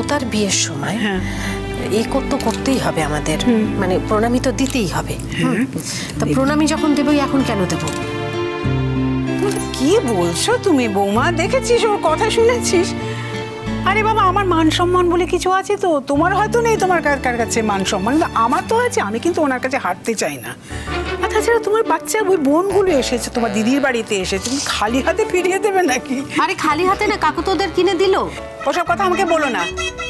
তোতার বিয়ের সময় এই তো করতেই হবে আমাদের, মানে প্রণামী তো দিতেই হবে। তা প্রণামী যখন দেবই এখন কেন দেবো? কি বলছো তুমি বৌমা? দেখেছিস ওর কথা শুনেছিস? আরে বাবা, আমার মান সম্মান বলে কিছু আছে তো? তোমার হয়তো নেই তোমার কার কাছে মান সম্মান, কিন্তু আমার তো আছে। আমি কিন্তু ওনার কাছে হাঁটতে চাই না। আর তাছাড়া তোমার বাচ্চা ওই বোনগুলো এসেছে, তোমার দিদির বাড়িতে এসেছে, তুমি খালি হাতে ফিরিয়ে দেবে নাকি? আরে খালি হাতে না, কাকু তো ওদের কিনে দিল। ওসব কথা আমাকে বলো না।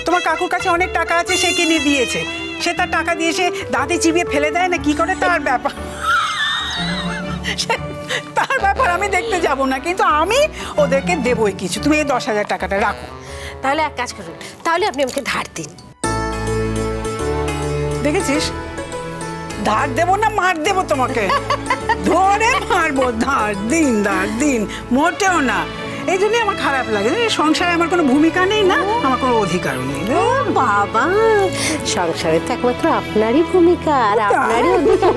তোমার কাকুর কাছে অনেক টাকা আছে, সে কিনে দিয়েছে। সে তার টাকা দিয়ে সে দাঁতে চিবিয়ে ফেলে দেয় না কি করে, তার ব্যাপার। তার ব্যাপার আমি দেখতে যাব না, কিন্তু আমি ওদেরকে দেবই কিছু। তুমি এই 10,000 টাকাটা রাখো। তাহলে এক কাজ করুন, তাহলে আপনি আমাকে ধার দিন। দেখেছিস, ধার দেবো না মার দেবো তোমাকে। ধরে মারবো। ধার দিন মোটেও না। এই জন্যই আমার খারাপ লাগে। সংসারে আমার কোনো ভূমিকা নেই না, আমার কোনো অধিকারও নেই। ও বাবা, সংসারে তো একমাত্র আপনারই ভূমিকা আর আপনারই অধিকার।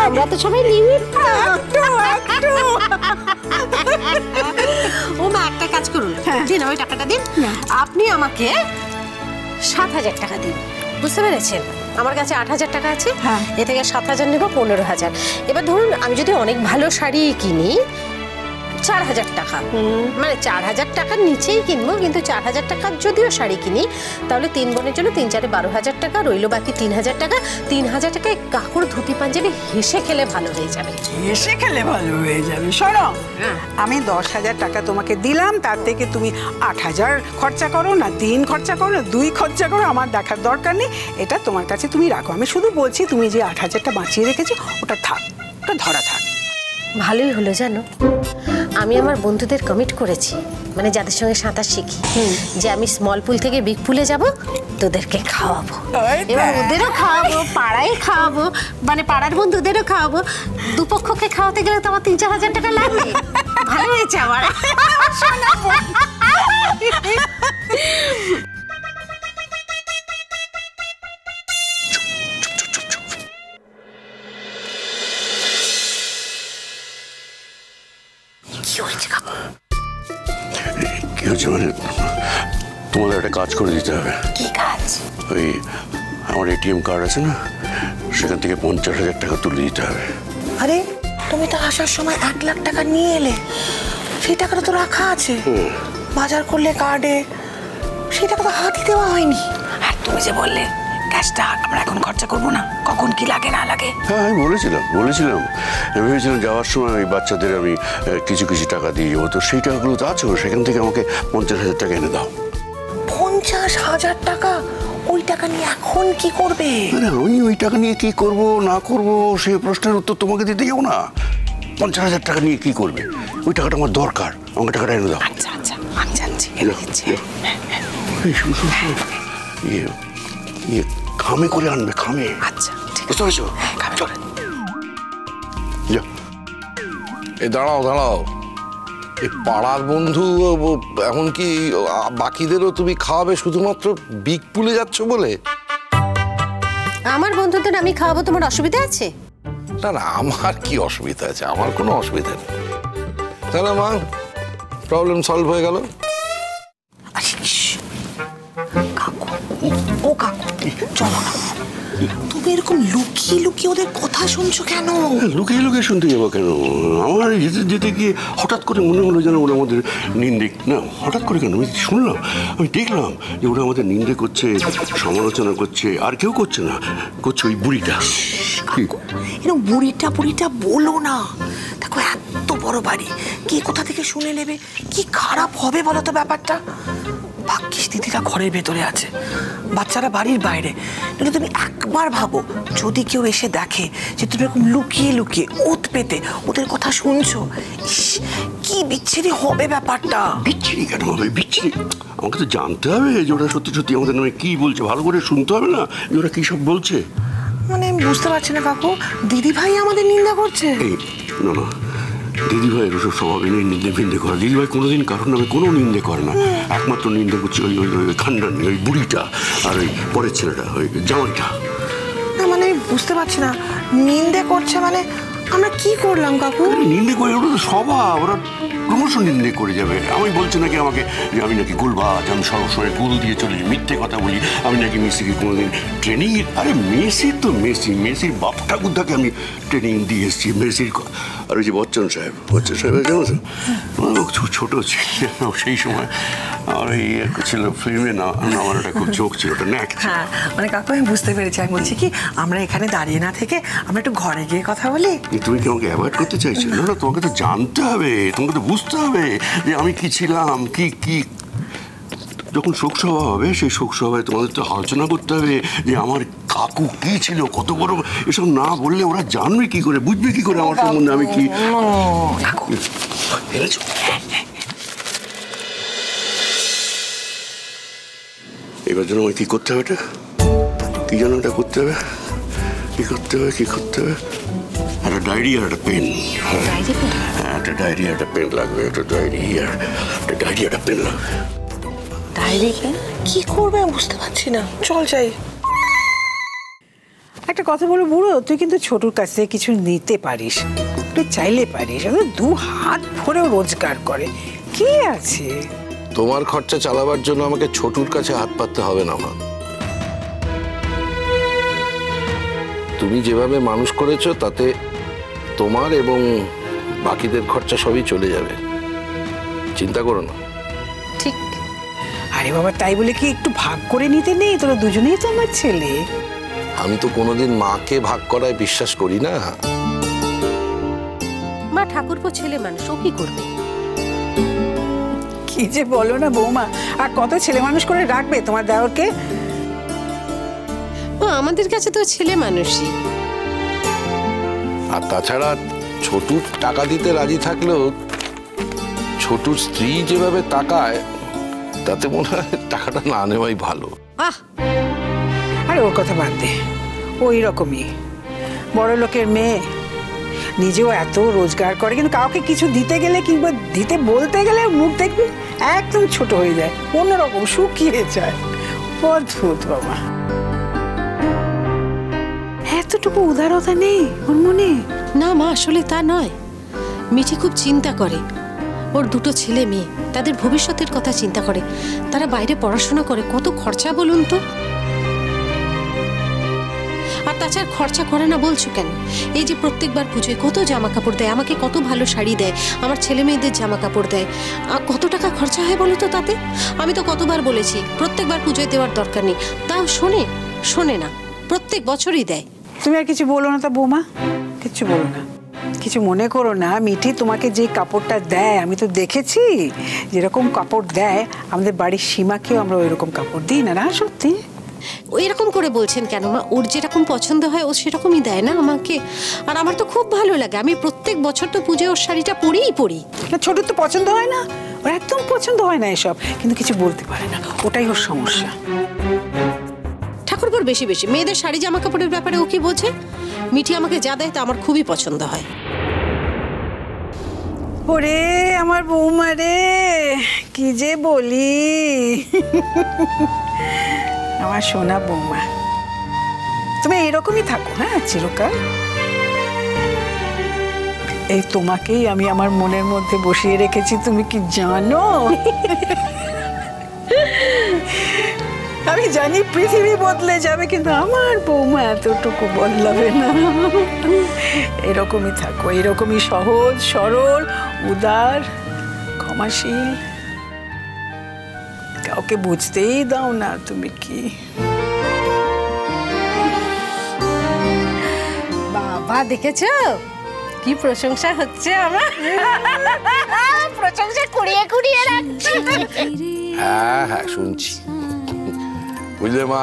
আমরা তো সবাই লিমিট। ও মা, একটা কাজ করুন, দিন ওই টাকাটা দিন। আপনি আমাকে 7,000 টাকা দিন, বুঝতে পেরেছেন? আমার কাছে 8,000 টাকা আছে, এ থেকে 7,000 নেব, 15,000। এবার ধরুন আমি যদি অনেক ভালো শাড়ি কিনি 4,000 টাকা, মানে 4,000 টাকার নিচেই কিনবো, কিন্তু 4,000 টাকার যদিও শাড়ি কিনি তাহলে 3 বোনের জন্য 3 4 12,000 টাকা রইলো, বাকি 3,000 টাকা। 3,000 টাকায় কাকুর ধুতি পাঞ্জাবি হেসে খেলে ভালো হয়ে যাবে। হেসে খেলে ভালো হয়ে যাবে? শোনো, আমি 10,000 টাকা তোমাকে দিলাম, তার থেকে তুমি 8,000 খরচা করো না, 3 খরচা করো, 2 খরচা করো, আমার দেখার দরকার নেই। এটা তোমার কাছে তুমি রাখো। আমি শুধু বলছি, তুমি যে 8,000টা বাঁচিয়ে রেখেছো ওটা থাক, ওটা ধরা থাক। ভালোই হলো জানো, আমি আমার বন্ধুদের কমিট করেছি, মানে যাদের সঙ্গে সাঁতার শিখি, যে আমি স্মল পুল থেকে বিগ পুলে যাব, তোদেরকে খাওয়াবো। এবার ওদেরও খাওয়াবো, পাড়ায় খাওয়াবো, মানে পাড়ার বন্ধুদেরও খাওয়াবো। দুপক্ষকে খাওয়াতে গেলে তো আমার 3-4 হাজার টাকা লাগবে। ভালো হয়েছে আমার। কি হচ্ছে মানে, তোমাদের একটা কাজ করে দিতে হবে। কি কাজ? ওই আমার এটিএম কার্ড আছে না, সেখান থেকে 50,000 টাকা তুলে দিতে হবে। আরে তুমি তো আসার সময় 1 লাখ টাকা নিয়ে এলে, সেই টাকাটা তো রাখা আছে। বাজার করলে কার্ডে, সেই টাকা তো হাতই দেওয়া হয়নি। আর তুমি যে বললে ক্যাশটা আমরা এখন খরচা করবো না, কখন কি লাগে না লাগে। হ্যাঁ, আমি বলেছিলাম আমি ভেবেছিলাম যাওয়ার সময় ওই বাচ্চাদের আমি কিছু কিছু টাকা দিয়ে যাবো। তো সেই টাকাগুলো তো আছে, সেখান থেকে আমাকে 50,000 টাকা এনে দাও। 50,000 টাকা? ওই টাকা নিয়ে এখন কি করবে? আমি ওই টাকা নিয়ে কি করব না করব সেই প্রশ্নের উত্তর তোমাকে দিতে যাবো না। 50,000 টাকা নিয়ে কি করবে? ওই টাকাটা আমার দরকার, আমাকে টাকাটা এনে দাও। আচ্ছা আচ্ছা, আমি জানছি, এনে দিচ্ছি। খামে করে আনবে, খামে। আচ্ছা ঠিক বুঝতে পেরেছো? চলে এ দাঁড়াও, এই পাড়ার বন্ধু এখন কি বাকিদেরও তুমি খাওয়াবে শুধুমাত্র বিগ পুলে যাচ্ছ বলে? আমার বন্ধুদের আমি খাওয়াবো, তোমার অসুবিধা আছে? না না, আমার কি অসুবিধা আছে? আমার কোনো অসুবিধা নেই। তাহলে মা, প্রবলেম সলভ হয়ে গেল। ও কাকু, চলো না। তুমি এরকম লুকিয়ে লুকিয়ে ওদের কথা শুনছো কেন? লুকিয়ে লুকিয়ে শুনতে যাবো কেন? আমার যেতে যেতে গিয়ে হঠাৎ করে মনে হলো যেন ওরা আমাদের নিন্দে, না হঠাৎ করে কেন, আমি শুনলাম, আমি দেখলাম যে ওরা আমাদের নিন্দে করছে, সমালোচনা করছে, আর কেউ করছে না, করছে ওই বুড়িটা। এরকম বুড়িটা বলো না। দেখো এত বড় বাড়ি, কে কোথা থেকে শুনে নেবে, কি খারাপ হবে বলো তো ব্যাপারটা। ভাগ্যিস দিদিরা ঘরের ভেতরে আছে, বাচ্চারা বাড়ির বাইরে। কিন্তু তুমি একবার ভাবো, যদি কেউ এসে দেখে যে তুমি এরকম লুকিয়ে লুকিয়ে ওত পেতে ওদের কথা শুনছো, কি বিচ্ছিরি হবে ব্যাপারটা। বিচ্ছিরি কেন হবে? বিচ্ছিরি আমাকে তো জানতে হবে যে ওরা সত্যি সত্যি আমাদের নামে কি বলছে, ভালো করে শুনতে হবে না যে ওরা কি সব বলছে। মানে আমি বুঝতে পারছি না কাকু, দিদি ভাই আমাদের নিন্দা করছে? না না, দিদিভাই ওসব স্বভাবে নেই নিন্দে ফিন্দে করা। দিদিভাই কোনোদিন কারোর নামে কোনো নিন্দে করে না, একমাত্র নিন্দে করছে ওই ওই ওই খান্ডানি, ওই বুড়িটা, আর ওই পরের ছেলেটা, ওই জামাইটা। না মানে আমি বুঝতে পারছি না, নিন্দে করছে মানে আমরা কি করলাম কাকু? নিন্দে করে, ওরা তো স্বভাব, ওরা রোজ ক্রমশ নিন্দে করে যাবে। আমি বলছি নাকি আমাকে যে আমি নাকি গুলবাজ, আমি সবসময় গুল দিয়ে চলি, মিথ্যে কথা বলি, আমি নাকি মেসিকে কোনোদিন ট্রেনিং। আরে মেসি তো মেসির বাপ ঠাকুরদাকে আমি ট্রেনিং দিয়ে এসেছি মেসির। আর ওই যে বচ্চন সাহেব জানো তো, ছোট ছিল সেই সময় আমার এই ছিল ফিল্মে না, আমার একটা খুব চোখ ছিল, ওটা ন্যাক। হ্যাঁ মানে কাকু আমি বুঝতে পেরেছি। আমি বলছি কি আমরা এখানে দাঁড়িয়ে না থেকে আমরা একটু ঘরে গিয়ে কথা বলি। তুমি কি আমাকে অ্যাভয়েড করতে চাইছো? না না, তোমাকে তো জানতে হবে, তোমাকে তো বুঝতে হবে যে আমি কি ছিলাম, কি। যখন শোকসভা হবে সেই শোকসভায় তোমাদের তো আলোচনা করতে হবে যে আমার কাকু কি ছিল, কত বড়। এসব না বললে ওরা জানবে কি করে, বুঝবে কি করে আমার সম্বন্ধে আমি কি। এবার জন্য আমায় কি করতে হবে, এটা কি যেন এটা করতে হবে, কি করতে হবে একটা ডায়েরি আর একটা পেন। হ্যাঁ একটা ডায়েরি আর একটা পেন লাগবে, একটা ডায়েরি আর একটা পেন লাগবে। ডায়েরি কি করবে আমি বুঝতে পারছি না। চল যাই। একটা কথা বলো বুড়ো, তুই কিন্তু ছোটুর কাছ থেকে কিছু নিতে পারিস, তুই চাইলে পারিস। দু হাত ভরেও রোজগার করে, কি আছে? তোমার খরচা চালাবার জন্য আমাকে ছোটুর কাছে হাত পাততে হবে না মা। তুমি যেভাবে মানুষ করেছো তাতে তোমার এবং বাকিদের খরচা সবই চলে যাবে, চিন্তা করো না। ঠিক। আরে বাবা তাই বলে কি একটু ভাগ করে নিতে নেই? তোরা দুজনেই তো আমার ছেলে। আমি তো কোনোদিন মাকে ভাগ করায় বিশ্বাস করি না। মা ঠাকুরপো ছেলে মানুষ, ও কি করবে? কি যে বলো না বৌমা, আর কত ছেলে মানুষ করে রাখবে তোমার দেওরকে? ও আমাদের কাছে তো ছেলে মানুষই। আর তাছাড়া ছোটুর টাকা দিতে রাজি থাকলেও ছোটুর স্ত্রী যেভাবে তাকায় তাতে মনে হয় টাকাটা না নেওয়াই ভালো। আরে ওর কথা বাদ দে, ওই রকমই বড় লোকের মেয়ে, নিজেও এত রোজগার করে কিন্তু কাউকে কিছু দিতে গেলে কিংবা দিতে বলতে গেলে মুখ দেখবি একদম ছোট হয়ে যায়, অন্যরকম শুকিয়ে যায়। অদ্ভুত বাবা, এতটুকু উদারতা নেই ওর মনে। না মা, আসলে তা নয়। মিঠি খুব চিন্তা করে, ওর দুটো ছেলে মেয়ে, তাদের ভবিষ্যতের কথা চিন্তা করে। তারা বাইরে পড়াশোনা করে, কত খরচা বলুন তো। আর তাছাড়া খরচা করে না বলছো কেন? এই যে প্রত্যেকবার পুজোয় কত জামা কাপড় দেয় আমাকে, কত ভালো শাড়ি দেয়, আমার ছেলে মেয়েদের জামা কাপড় দেয়, আর কত টাকা খরচা হয় বলো তো তাতে। আমি তো কতবার বলেছি প্রত্যেকবার পুজোয় দেওয়ার দরকার নেই, তাও শোনে না, প্রত্যেক বছরই দেয়। তুমি আর কিছু বলো না তা বৌমা, কিছু বলো না, কিছু মনে করো না। মিঠি তোমাকে যে কাপড়টা দেয় আমি তো দেখেছি, যেরকম কাপড় দেয় আমাদের বাড়ির সীমাকেও আমরা ওই রকম কাপড় দিই না। না সত্যি? ওই এরকম করে বলছেন কেন মা? ওর যেরকম পছন্দ হয় ও সেরকমই দেয় না আমাকে, আর আমার তো খুব ভালো লাগে। আমি প্রত্যেক বছর তো পুজোয় ওর শাড়িটা পরি। না ছোটুর তো পছন্দ হয় না, ওর একদম পছন্দ হয় না এসব, কিন্তু কিছু বলতে পারে না, ওটাই ওর সমস্যা। ঠাকুরপুর বেশি মেয়েদের শাড়ি জামা কাপড়ের ব্যাপারে ও কি বোঝে? মিঠি আমাকে যা দেয় তা আমার খুবই পছন্দ হয়। ওরে আমার বৌমা রে, কি যে বলি। আমার সোনা বৌমা, তুমি এরকমই থাকো হ্যাঁ চিরকাল। এই তোমাকেই আমি আমার মনের মধ্যে বসিয়ে রেখেছি, তুমি কি জানো? আমি জানি পৃথিবী বদলে যাবে, কিন্তু আমার বৌমা এতটুকু বদলাবে না। এরকমই থাকো, এরকমই সহজ সরল উদার ক্ষমাশীল, কাউকে বুঝতেই দাও না তুমি কি। বাবা দেখেছো কি প্রশংসা হচ্ছে আমার, প্রশংসা কুড়িয়ে রাখছি। হ্যাঁ শুনছি। বুঝলে মা,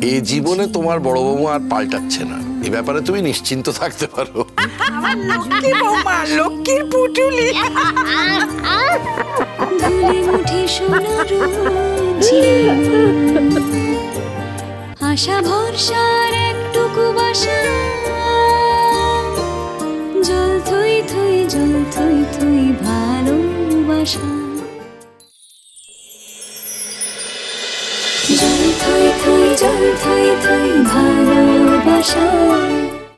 এই জীবনে তোমার বড় বৌমা আর পাল্টাচ্ছে না, এ ব্যাপারে তুমি নিশ্চিন্ত থাকতে পারো। আমার লক্ষ্মী বৌমা, লক্ষ্মীর পুটুলি। আশা ভরসার একটুকু বাসা, জল থই থই ভালোবাসা, জল থই থই ভালোবাসা।